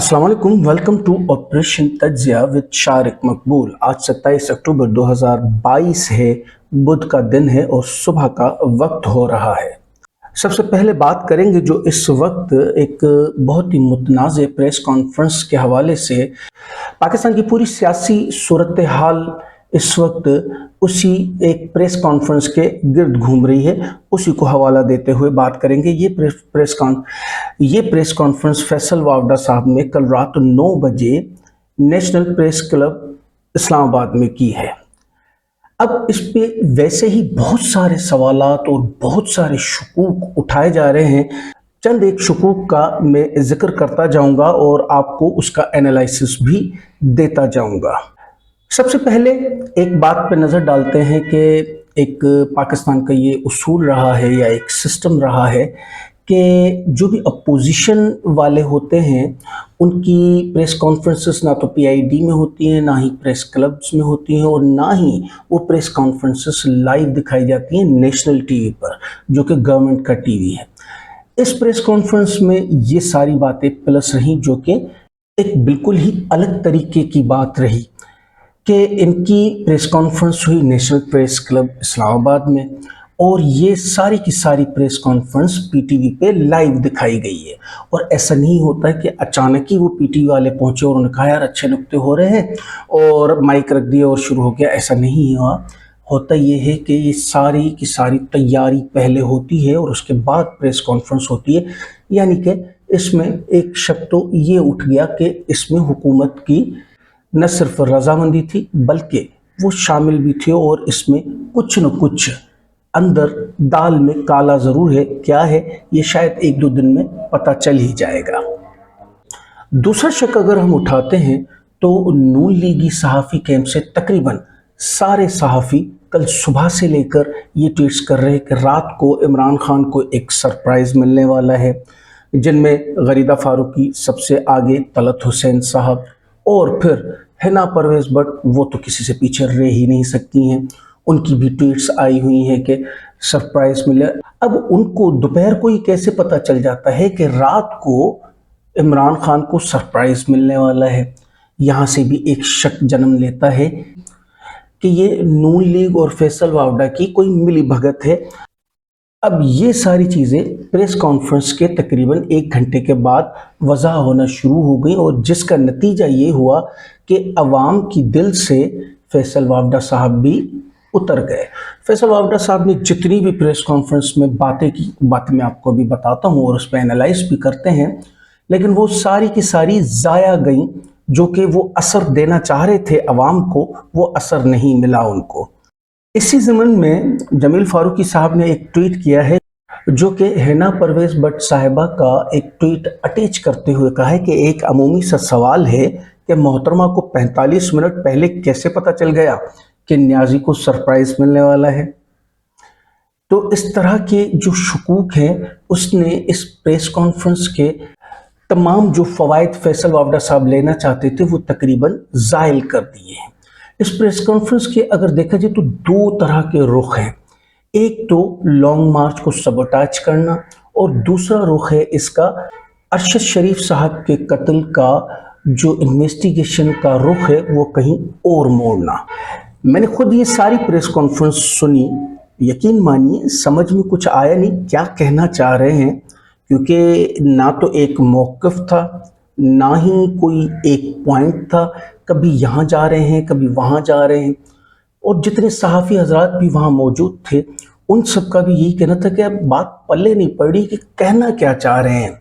अस्सलाम वालेकुम, welcome to operation तज्जिया विद शारिक मकबूल। आज 27 अक्टूबर 2022 है, बुध का दिन है और सुबह का वक्त हो रहा है। सबसे पहले बात करेंगे जो इस वक्त एक बहुत ही मुतनाज़ प्रेस कॉन्फ्रेंस के हवाले से पाकिस्तान की पूरी सियासी सूरत हाल इस वक्त उसी एक प्रेस कॉन्फ्रेंस के गिर्द घूम रही है, उसी को हवाला देते हुए बात करेंगे। ये प्रेस कॉन्फ्रेंस फैसल वावडा साहब ने कल रात 9 बजे नेशनल प्रेस क्लब इस्लामाबाद में की है। अब इस पे वैसे ही बहुत सारे सवालात और बहुत सारे शकूक उठाए जा रहे हैं। चंद एक शकूक का मैं जिक्र करता जाऊंगा और आपको उसका एनालिसिस भी देता जाऊंगा। सबसे पहले एक बात पे नज़र डालते हैं कि एक पाकिस्तान का ये उसूल रहा है या एक सिस्टम रहा है कि जो भी अपोजिशन वाले होते हैं उनकी प्रेस कॉन्फ्रेंसेस ना तो पीआईडी में होती हैं, ना ही प्रेस क्लब्स में होती हैं और ना ही वो प्रेस कॉन्फ्रेंसेस लाइव दिखाई जाती हैं नेशनल टीवी पर, जो कि गवर्नमेंट का टीवी है। इस प्रेस कॉन्फ्रेंस में ये सारी बातें प्लस रहीं, जो कि एक बिल्कुल ही अलग तरीके की बात रही कि इनकी प्रेस कॉन्फ्रेंस हुई नेशनल प्रेस क्लब इस्लामाबाद में और ये सारी की सारी प्रेस कॉन्फ्रेंस पीटीवी पे लाइव दिखाई गई है। और ऐसा नहीं होता है कि अचानक ही वो पीटीवी वाले पहुंचे और उन्होंने कहा यार अच्छे नुक्ते हो रहे हैं और माइक रख दिया और शुरू हो गया। ऐसा नहीं हुआ। होता ये है कि ये सारी की सारी तैयारी पहले होती है और उसके बाद प्रेस कॉन्फ्रेंस होती है। यानी कि इसमें एक शक तो ये उठ गया कि इसमें हुकूमत की न सिर्फ रजामंदी थी बल्कि वो शामिल भी थे और इसमें कुछ न कुछ अंदर दाल में काला ज़रूर है। क्या है ये शायद एक दो दिन में पता चल ही जाएगा। दूसरा शक अगर हम उठाते हैं तो नून लीगी सहाफ़ी कैंप से तकरीबन सारे सहाफ़ी कल सुबह से लेकर ये ट्वीट्स कर रहे हैं कि रात को इमरान खान को एक सरप्राइज़ मिलने वाला है, जिनमें गरीदा फारूकी सबसे आगे, तलत हुसैन साहब और फिर हिना परवेज़ बट, वो तो किसी से पीछे रह ही नहीं सकती हैं, उनकी भी ट्वीट्स आई हुई हैं कि सरप्राइज़ मिले। अब उनको दोपहर को ही कैसे पता चल जाता है कि रात को इमरान खान को सरप्राइज़ मिलने वाला है? यहाँ से भी एक शक जन्म लेता है कि ये नून लीग और फैसल वावडा की कोई मिली भगत है। अब ये सारी चीज़ें प्रेस कॉन्फ्रेंस के तकरीबन 1 घंटे के बाद वज़ाह होना शुरू हो गई और जिसका नतीजा ये हुआ कि अवाम की दिल से फैसल वावडा साहब भी उतर गए। फैसल वावडा साहब ने जितनी भी प्रेस कॉन्फ्रेंस में बातें की, बातें मैं आपको अभी बताता हूँ और उस पर एनालाइज भी करते हैं, लेकिन वो सारी की सारी ज़ाया गई। जो कि वो असर देना चाह रहे थे अवाम को, वो असर नहीं मिला उनको। इसी ज़मन में जमील फारूकी साहब ने एक ट्वीट किया है जो कि हिना परवेज़ बट साहिबा का एक ट्वीट अटैच करते हुए कहा है कि एक अमूमी सा सवाल है कि मोहतरमा को 45 मिनट पहले कैसे पता चल गया कि न्याजी को सरप्राइज़ मिलने वाला है। तो इस तरह के जो शकूक हैं उसने इस प्रेस कॉन्फ्रेंस के तमाम जो फ़वाइद फैसल वावडा साहब लेना चाहते थे वो तकरीबन ज़ाइल कर दिए हैं। इस प्रेस कॉन्फ्रेंस के अगर देखा जाए तो 2 तरह के रुख हैं। एक तो लॉन्ग मार्च को सबोटाज करना और दूसरा रुख है इसका अरशद शरीफ साहब के कत्ल का जो इन्वेस्टिगेशन का रुख है वो कहीं और मोड़ना। मैंने खुद ये सारी प्रेस कॉन्फ्रेंस सुनी, यकीन मानिए समझ में कुछ आया नहीं क्या कहना चाह रहे हैं, क्योंकि ना तो एक मौक़िफ़ था ना ही कोई एक पॉइंट था। कभी यहाँ जा रहे हैं कभी वहाँ जा रहे हैं और जितने सहाफ़ी हजरात भी वहाँ मौजूद थे उन सब का भी यही कहना था कि अब बात पल्ले नहीं पड़ी कि कहना क्या चाह रहे हैं।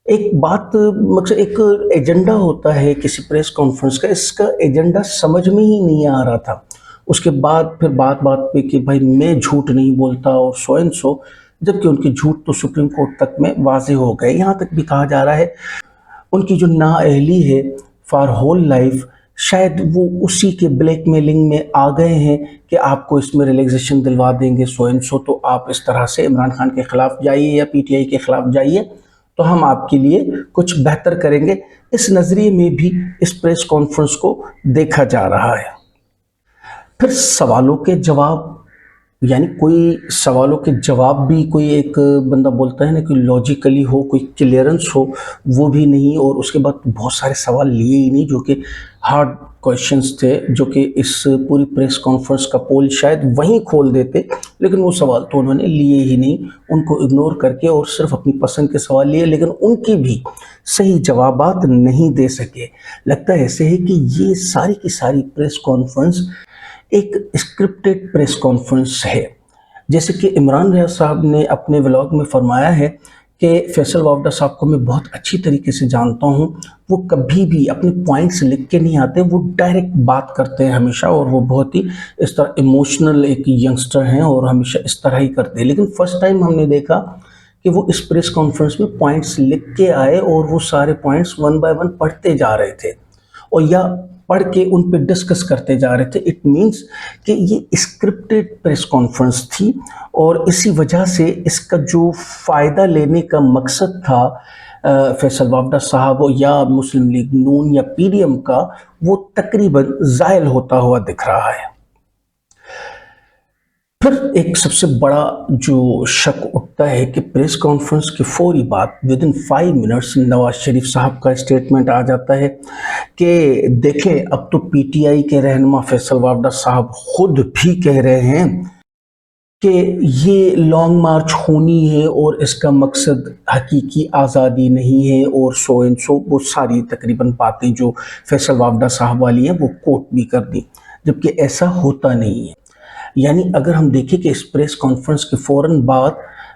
एक बात मकसद एक एजेंडा होता है किसी प्रेस कॉन्फ्रेंस का, इसका एजेंडा समझ में ही नहीं आ रहा था। उसके बाद फिर बात पे कि भाई मैं झूठ नहीं बोलता और सो एंड सो, जबकि उनके झूठ तो सुप्रीम कोर्ट तक में वाज़े हो गए। यहाँ तक भी कहा जा रहा है उनकी जो नाअहली है फॉर होल लाइफ, शायद वो उसी के ब्लैकमेलिंग में आ गए हैं कि आपको इसमें रिलैक्सेशन दिलवा देंगे सो एंड सो, तो आप इस तरह से इमरान खान के ख़िलाफ़ जाइए या पीटीआई के ख़िलाफ़ जाइए तो हम आपके लिए कुछ बेहतर करेंगे। इस नज़रिए में भी इस प्रेस कॉन्फ्रेंस को देखा जा रहा है। फिर सवालों के जवाब یعنی کوئی سوالوں کے جواب بھی کوئی ایک بندہ بولتا ہے نا کہ لاجیکلی ہو، کوئی کلیئرنس ہو، وہ بھی نہیں، اور اس کے بعد بہت سارے سوال لیے ہی نہیں جو کہ ہارڈ کویشچنس تھے، جو کہ اس پوری پریس کانفرنس کا پول شاید وہیں کھول دیتے، لیکن وہ سوال تو انہوں نے لیے ہی نہیں، ان کو اگنور کر کے اور صرف اپنی پسند کے سوال لیے، لیکن ان کی بھی صحیح جوابات نہیں دے سکے۔ لگتا ہے ایسے ہے کہ یہ ساری کی ساری پریس کانفرنس ایک اسکرپٹڈ پریس کانفرنس ہے۔ جیسے کہ عمران ریاض صاحب نے اپنے ولاگ میں فرمایا ہے کہ فیصل وافدہ صاحب کو میں بہت اچھی طریقے سے جانتا ہوں، وہ کبھی بھی اپنے پوائنٹس لکھ کے نہیں آتے، وہ ڈائریکٹ بات کرتے ہیں ہمیشہ، اور وہ بہت ہی اس طرح ایموشنل ایک ینگسٹر ہیں اور ہمیشہ اس طرح ہی کرتے ہیں۔ لیکن فرسٹ ٹائم ہم نے دیکھا کہ وہ اس پریس کانفرنس میں پوائنٹس لکھ کے آئے اور وہ سارے پوائنٹس ون بائی ون پڑھتے جا رہے تھے، اور یا پڑھ کے ان پہ ڈسکس کرتے جا رہے تھے۔ اٹ مینس کہ یہ اسکرپٹڈ پریس کانفرنس تھی، اور اسی وجہ سے اس کا جو فائدہ لینے کا مقصد تھا فیصل وافدہ صاحب یا مسلم لیگ نون یا پی ڈی ایم کا، وہ تقریباً زائل ہوتا ہوا دکھ رہا ہے۔ پھر ایک سب سے بڑا جو شک اٹھتا ہے کہ پریس کانفرنس کے فوری بعد ودن 5 منٹس نواز شریف صاحب کا اسٹیٹمنٹ آ جاتا ہے کہ دیکھیں اب تو پی ٹی آئی کے رہنما فیصل وافدہ صاحب خود بھی کہہ رہے ہیں کہ یہ لانگ مارچ ہونی ہے اور اس کا مقصد حقیقی آزادی نہیں ہے، اور سو اینڈ سو وہ ساری تقریباً باتیں جو فیصل وافدہ صاحب والی ہیں وہ کوٹ بھی کر دی، جبکہ ایسا ہوتا نہیں ہے۔ یعنی اگر ہم دیکھیں کہ اس پریس کانفرنس کے فوراً بعد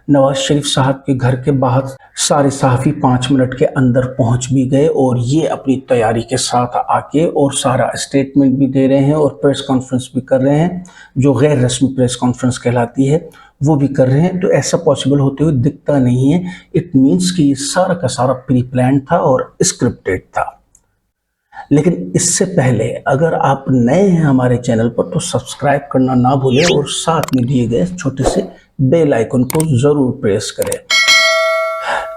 نواز شریف صاحب کے گھر کے باہر سارے صحافی 5 منٹ کے اندر پہنچ بھی گئے، اور یہ اپنی تیاری کے ساتھ آ کے اور سارا اسٹیٹمنٹ بھی دے رہے ہیں اور پریس کانفرنس بھی کر رہے ہیں، جو غیر رسمی پریس کانفرنس کہلاتی ہے وہ بھی کر رہے ہیں۔ تو ایسا پاسبل ہوتے ہوئے دکھتا نہیں ہے۔ اٹ مینس کہ یہ سارا کا سارا پری پلان تھا اور اسکرپٹڈ تھا۔ لیکن اس سے پہلے اگر آپ نئے ہیں ہمارے چینل پر تو سبسکرائب کرنا نہ بھولیں، اور ساتھ میں دیے گئے چھوٹے سے بیل آئیکن کو ضرور پریس کریں،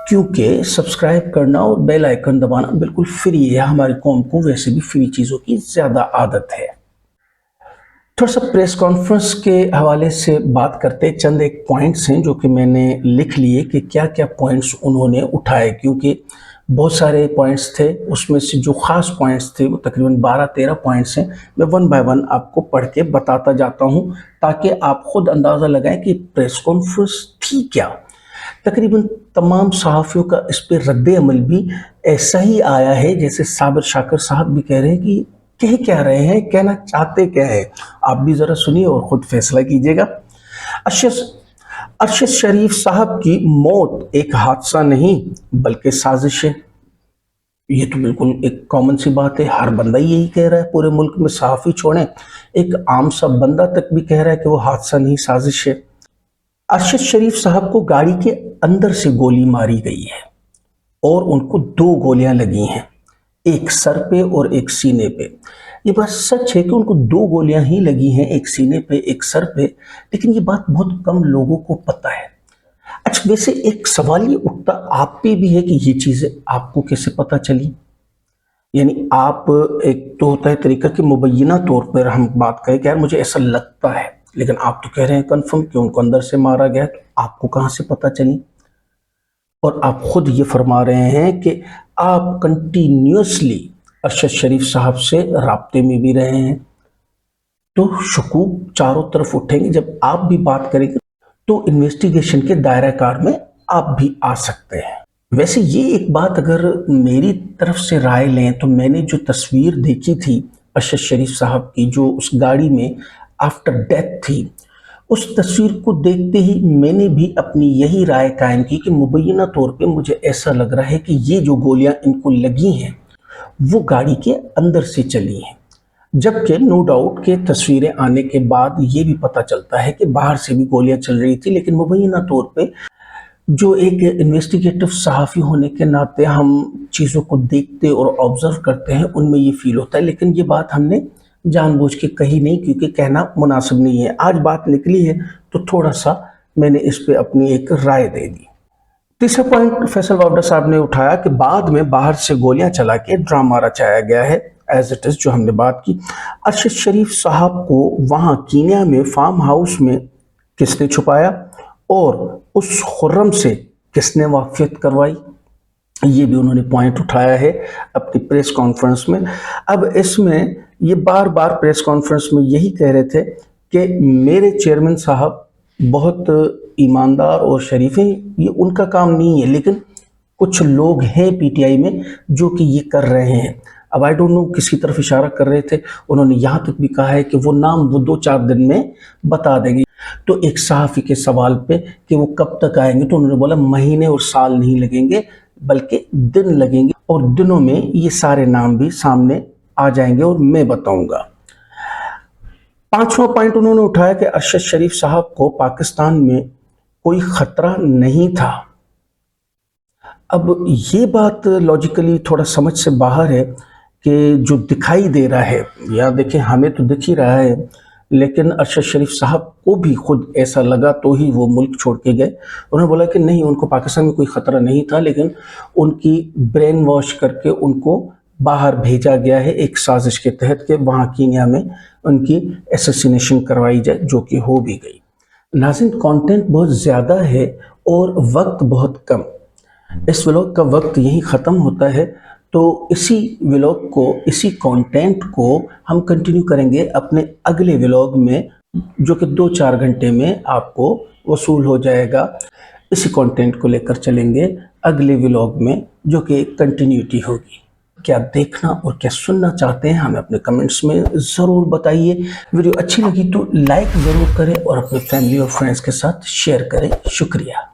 کیونکہ سبسکرائب کرنا اور بیل آئیکن دبانا بالکل فری ہے۔ ہماری قوم کو ویسے بھی فری چیزوں کی زیادہ عادت ہے۔ تھوڑا سا پریس کانفرنس کے حوالے سے بات کرتے، چند ایک پوائنٹس ہیں جو کہ میں نے لکھ لیے کہ کیا کیا پوائنٹس انہوں نے اٹھائے، کیونکہ بہت سارے پوائنٹس تھے، اس میں سے جو خاص پوائنٹس تھے وہ تقریباً 12-13 پوائنٹس ہیں۔ میں ون بائی ون آپ کو پڑھ کے بتاتا جاتا ہوں تاکہ آپ خود اندازہ لگائیں کہ پریس کانفرنس تھی کیا۔ تقریباً تمام صحافیوں کا اس پہ رد عمل بھی ایسا ہی آیا ہے جیسے صابر شاکر صاحب بھی کہہ رہے ہیں کہ کہہ کیا رہے ہیں، کہنا چاہتے کیا ہے۔ آپ بھی ذرا سنیے اور خود فیصلہ کیجیے گا۔ ارشد شریف صاحب کی موت ایک حادثہ نہیں بلکہ سازش ہے۔ یہ تو بالکل ایک کامن سی بات ہے، ہر بندہ یہی کہہ رہا ہے پورے ملک میں، صحافی چھوڑیں، ایک عام سا بندہ تک بھی کہہ رہا ہے کہ وہ حادثہ نہیں سازش ہے۔ ارشد شریف صاحب کو گاڑی کے اندر سے گولی ماری گئی ہے، اور ان کو 2 گولیاں لگی ہیں، ایک سر پہ اور ایک سینے پہ۔ یہ بات سچ ہے کہ ان کو 2 گولیاں ہی لگی ہیں، ایک سینے پہ ایک سر پہ، لیکن یہ بات بہت کم لوگوں کو پتہ ہے۔ اچھا، ویسے ایک سوال یہ اٹھتا آپ پہ بھی ہے کہ یہ چیزیں آپ کو کیسے پتہ چلی؟ یعنی آپ ایک تو ہوتا ہے طریقہ کہ مبینہ طور پر ہم بات کریں کہ یار مجھے ایسا لگتا ہے، لیکن آپ تو کہہ رہے ہیں کنفرم کہ ان کو اندر سے مارا گیا، تو آپ کو کہاں سے پتہ چلی؟ اور آپ خود یہ فرما رہے ہیں کہ آپ کنٹینیوسلی ارشد شریف صاحب سے رابطے میں بھی رہے ہیں، تو شکوک چاروں طرف اٹھیں گے۔ جب آپ بھی بات کریں گے تو انویسٹیگیشن کے دائرہ کار میں آپ بھی آ سکتے ہیں۔ ویسے یہ ایک بات اگر میری طرف سے رائے لیں تو میں نے جو تصویر دیکھی تھی ارشد شریف صاحب کی جو اس گاڑی میں آفٹر ڈیتھ تھی، اس تصویر کو دیکھتے ہی میں نے بھی اپنی یہی رائے قائم کی کہ مبینہ طور پہ مجھے ایسا لگ رہا ہے کہ یہ جو گولیاں ان کو لگی ہیں وہ گاڑی کے اندر سے چلی ہیں، جبکہ نو ڈاؤٹ کہ تصویریں آنے کے بعد یہ بھی پتہ چلتا ہے کہ باہر سے بھی گولیاں چل رہی تھی، لیکن مبینہ طور پہ جو ایک انویسٹیگیٹو صحافی ہونے کے ناطے ہم چیزوں کو دیکھتے اور آبزرو کرتے ہیں، ان میں یہ فیل ہوتا ہے۔ لیکن یہ بات ہم نے جان بوجھ کے کہی نہیں، کیونکہ کہنا مناسب نہیں ہے۔ آج بات نکلی ہے تو تھوڑا سا میں نے اس پہ اپنی ایک رائے دے دی۔ تیسرا پوائنٹ فیصل وافدہ صاحب نے اٹھایا کہ بعد میں باہر سے گولیاں چلا کے ڈرامہ رچایا گیا ہے، ایز اٹ از جو ہم نے بات کی۔ ارشد شریف صاحب کو وہاں کینیا میں فارم ہاؤس میں किसने छुपाया और उस खुर्रम से किसने वाक़फ़ियत करवाई, ये भी उन्होंने पॉइंट उठाया है अपनी प्रेस कॉन्फ्रेंस में। अब इसमें ये बार बार प्रेस कॉन्फ्रेंस में यही कह रहे थे कि मेरे चेयरमैन साहब बहुत ईमानदार और शरीफ हैं, ये उनका काम नहीं है, लेकिन कुछ लोग हैं पीटीआई में जो कि ये कर रहे हैं। अब आई डोंट नो किसकी तरफ इशारा कर रहे थे। उन्होंने यहाँ तक भी कहा है कि वो नाम वो 2-4 दिन में बता देंगे। तो एक सहाफ़ी के सवाल पे कि वो कब तक आएंगे, तो उन्होंने बोला महीने और साल नहीं लगेंगे बल्कि दिन लगेंगे, और दिनों में ये सारे नाम भी सामने आ जाएंगे और मैं बताऊंगा। 5वां पॉइंट उन्होंने उठाया कि अरशद शरीफ साहब को पाकिस्तान में कोई खतरा नहीं था। अब ये बात लॉजिकली थोड़ा समझ से बाहर है कि जो दिखाई दे रहा है, या देखिए हमें तो दिख ही रहा है, लेकिन अरशद शरीफ साहब को भी खुद ऐसा लगा तो ही वो मुल्क छोड़ के गए। उन्होंने बोला कि नहीं, उनको पाकिस्तान में कोई ख़तरा नहीं था, लेकिन उनकी ब्रेन वॉश करके उनको बाहर भेजा गया है एक साजिश के तहत कि वहाँ कीनिया में उनकी एसेसिनेशन करवाई जाए, जो कि हो भी गई। नाज़रीन, कंटेंट बहुत ज़्यादा है और वक्त बहुत कम। इस व्लॉग का वक्त यहीं ख़त्म होता है, तो इसी व्लॉग को, इसी कंटेंट को हम कंटिन्यू करेंगे अपने अगले व्लॉग में, जो कि 2-4 घंटे में आपको वसूल हो जाएगा। इसी कंटेंट को लेकर चलेंगे अगले व्लॉग में, जो कि कंटिन्यूटी होगी। क्या देखना और क्या सुनना चाहते हैं हमें अपने कमेंट्स में ज़रूर बताइए। वीडियो अच्छी लगी तो लाइक ज़रूर करें और अपने फैमिली और फ्रेंड्स के साथ शेयर करें। शुक्रिया।